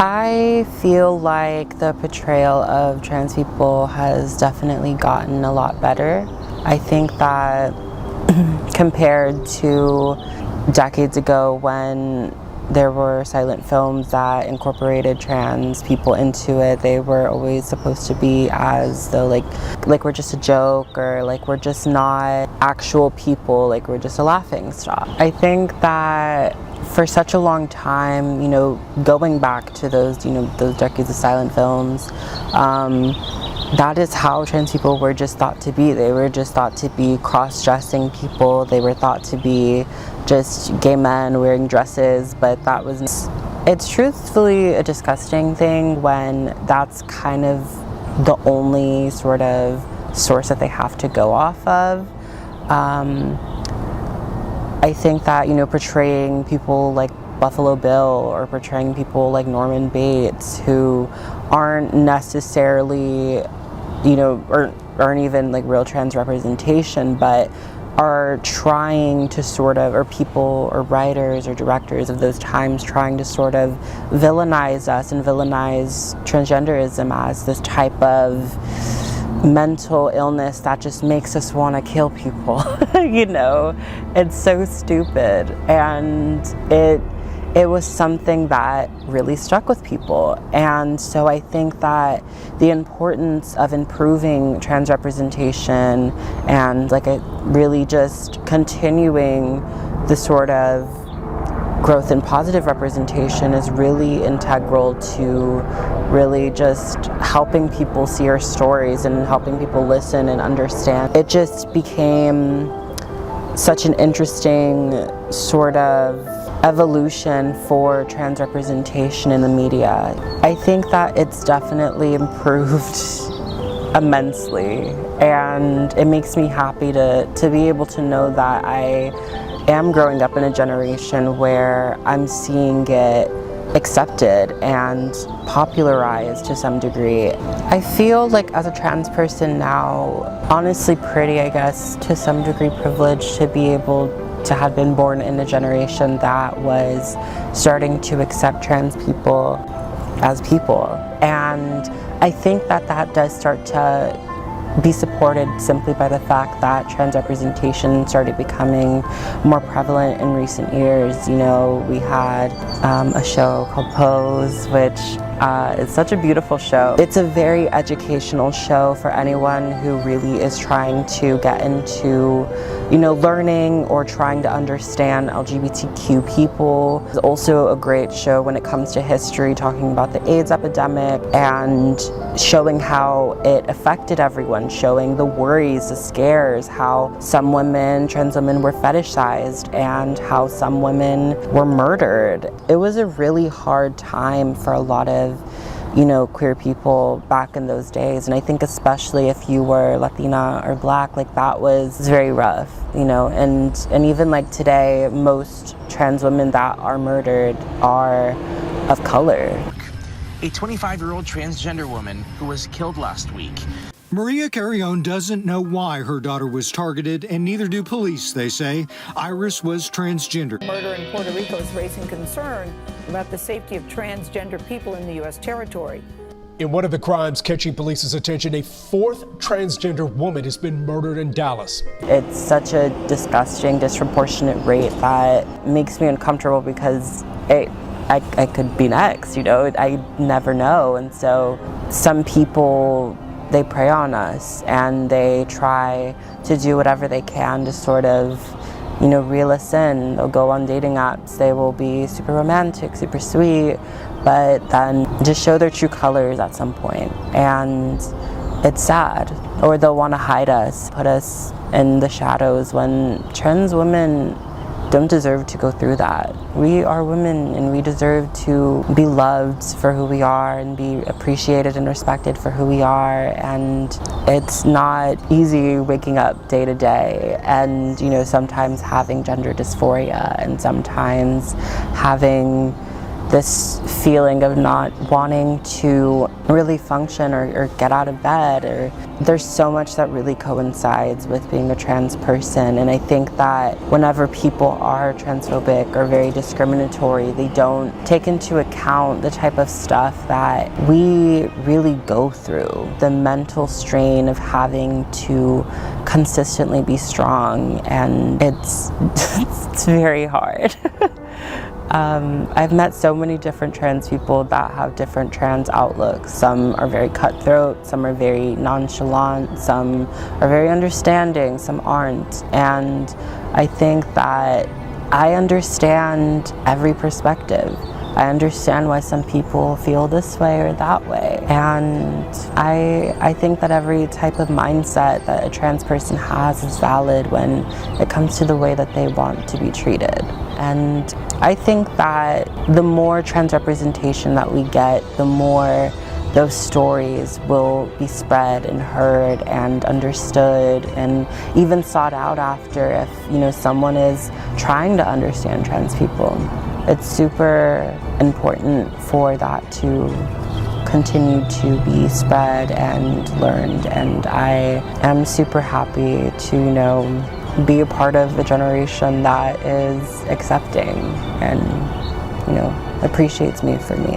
I feel like the portrayal of trans people has definitely gotten a lot better. I think that compared to decades ago when there were silent films that incorporated trans people into it, they were always supposed to be as though like we're just a joke, or like we're just not actual people, like we're just a laughing stock. I think that for such a long time, going back to those decades of silent films, that is how trans people were just thought to be. They were just thought to be cross-dressing people. They were thought to be just gay men wearing dresses, but it's truthfully a disgusting thing when that's kind of the only sort of source that they have to go off of. I think that, portraying people like Buffalo Bill or portraying people like Norman Bates, who aren't necessarily, or aren't even like real trans representation, but are trying to sort of, or people or writers or directors of those times trying to sort of villainize us and villainize transgenderism as this type of mental illness that just makes us want to kill people. It's so stupid, and it was something that really stuck with people. And so I think that the importance of improving trans representation and really just continuing the sort of growth in positive representation is really integral to really just helping people see our stories and helping people listen and understand. It just became such an interesting sort of evolution for trans representation in the media. I think that it's definitely improved immensely, and it makes me happy to be able to know that I am growing up in a generation where I'm seeing it accepted and popularized to some degree. I feel like as a trans person now, honestly pretty, I guess, to some degree privileged to be able to have been born in a generation that was starting to accept trans people as people. And I think that that does start to be supported simply by the fact that trans representation started becoming more prevalent in recent years. We had a show called Pose, which is such a beautiful show. It's a very educational show for anyone who really is trying to get into learning or trying to understand LGBTQ people. It's also a great show when it comes to history, talking about the AIDS epidemic and showing how it affected everyone, showing the worries, the scares, how some women, trans women, were fetishized and how some women were murdered. It was a really hard time for a lot of queer people back in those days, and I think especially if you were Latina or Black, that was very rough, and even today, most trans women that are murdered are of color. A 25-year-old transgender woman who was killed last week. Maria Carrion doesn't know why her daughter was targeted, and neither do police, they say. Iris was transgender. Murder in Puerto Rico is raising concern about the safety of transgender people in the U.S. territory. In one of the crimes catching police's attention, a fourth transgender woman has been murdered in Dallas. It's such a disgusting, disproportionate rate that makes me uncomfortable because I could be next, I never know. And so some people, they prey on us and they try to do whatever they can to sort of, reel us in. They'll go on dating apps, they will be super romantic, super sweet, but then just show their true colors at some point. And it's sad. Or they'll want to hide us, put us in the shadows when trans women don't deserve to go through that. We are women and we deserve to be loved for who we are and be appreciated and respected for who we are. And it's not easy waking up day to day and, sometimes having gender dysphoria and sometimes having this feeling of not wanting to really function or get out of bed, or there's so much that really coincides with being a trans person. And I think that whenever people are transphobic or very discriminatory, they don't take into account the type of stuff that we really go through, the mental strain of having to consistently be strong, and it's very hard. I've met so many different trans people that have different trans outlooks. Some are very cutthroat, some are very nonchalant, some are very understanding, some aren't. And I think that I understand every perspective. I understand why some people feel this way or that way. And I think that every type of mindset that a trans person has is valid when it comes to the way that they want to be treated. And I think that the more trans representation that we get, the more those stories will be spread and heard and understood and even sought out after if, someone is trying to understand trans people. It's super important for that to continue to be spread and learned, and I am super happy to, be a part of a generation that is accepting and, appreciates me for me.